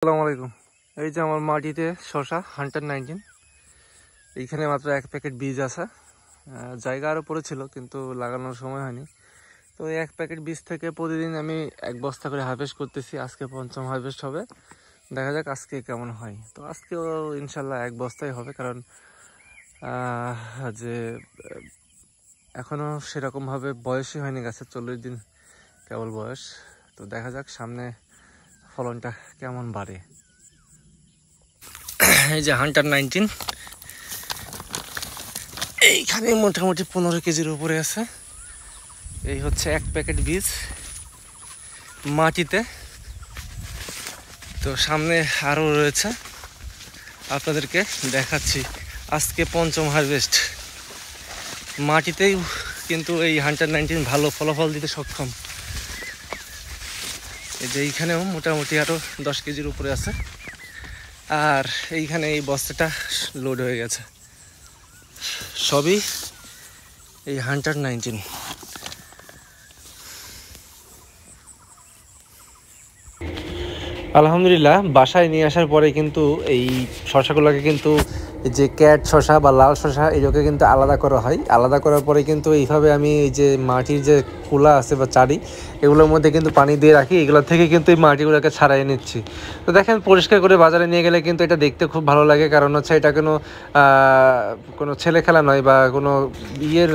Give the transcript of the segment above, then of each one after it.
আসসালামু আলাইকুম। এই যে আমার মাটিতে শসা হান্টার 19, এইখানে মাত্র এক প্যাকেট বীজ আছে। জায়গা আরও পড়েছিল কিন্তু লাগানোর সময় হয়নি। তো এই এক প্যাকেট বীজ থেকে প্রতিদিন আমি এক বস্তা করে হারভেস্ট করতেছি। আজকে পঞ্চম হারভেস্ট হবে, দেখা যাক আজকে কেমন হয়। তো আজকেও ইনশাল্লাহ এক বস্তাই হবে, কারণ যে এখনও সেরকমভাবে বয়সই হয়নি গাছের, 40 দিন কেবল বয়স। তো দেখা যাক সামনে ফলনটা কেমন বাড়ে। এই যে হান্টার 19, এইখানে মোটামুটি 15 কেজির উপরে আছে। এই হচ্ছে এক প্যাকেট বীজ মাটিতে। তো সামনে আরও রয়েছে, আপনাদেরকে দেখাচ্ছি। আজকে পঞ্চম হারভেস্ট মাটিতেই, কিন্তু এই হান্টার 19 ভালো ফলাফল দিতে সক্ষম। এই যে এইখানেও মোটামুটি আরও 10 কেজির উপরে আছে। আর এইখানে এই বস্তাটা লোড হয়ে গেছে, সবই এই হান্টার 19। আলহামদুলিল্লাহ, বাসায় নিয়ে আসার পরে কিন্তু এই শসাগুলোকে কিন্তু যে ক্যাট শসা বা লাল শসা এগুলোকে কিন্তু আলাদা করা হয়। আলাদা করার পরে কিন্তু এইভাবে আমি এই যে মাটির যে কুলা আছে বা চারি, এগুলোর মধ্যে কিন্তু পানি দিয়ে রাখি। এগুলোর থেকে কিন্তু এই মাটিগুলোকে ছাড়াই নিচ্ছি। তো দেখেন, পরিষ্কার করে বাজারে নিয়ে গেলে কিন্তু এটা দেখতে খুব ভালো লাগে, কারণ হচ্ছে এটা কোনো ছেলে খেলা নয় বা কোনো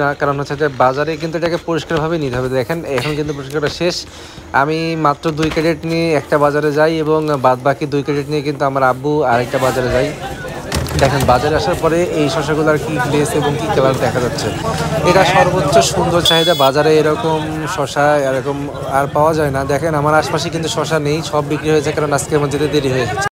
না, কারণ হচ্ছে যে বাজারে কিন্তু এটাকে পরিষ্কারভাবে নিতে হবে। দেখেন এখন কিন্তু পরিষ্কারটা শেষ। আমি মাত্র 2 ক্যারেট নিয়ে একটা বাজারে যাই এবং বাদ বাকি 2 ক্যারেট নিয়ে কিন্তু আমার আব্বু আরেকটা বাজারে যাই। দেখেন বাজারে আসার পরে এই শসাগুলোর কি লেস এবং কি কালার দেখা যাচ্ছে। এটা সর্বোচ্চ সুন্দর চাহিদা। বাজারে এরকম শসা এরকম আর পাওয়া যায় না। দেখেন আমার আশপাশে কিন্তু শসা নেই, সব বিক্রি হয়েছে, কারণ আজকে আমার যেতে দেরি হয়ে গেছে।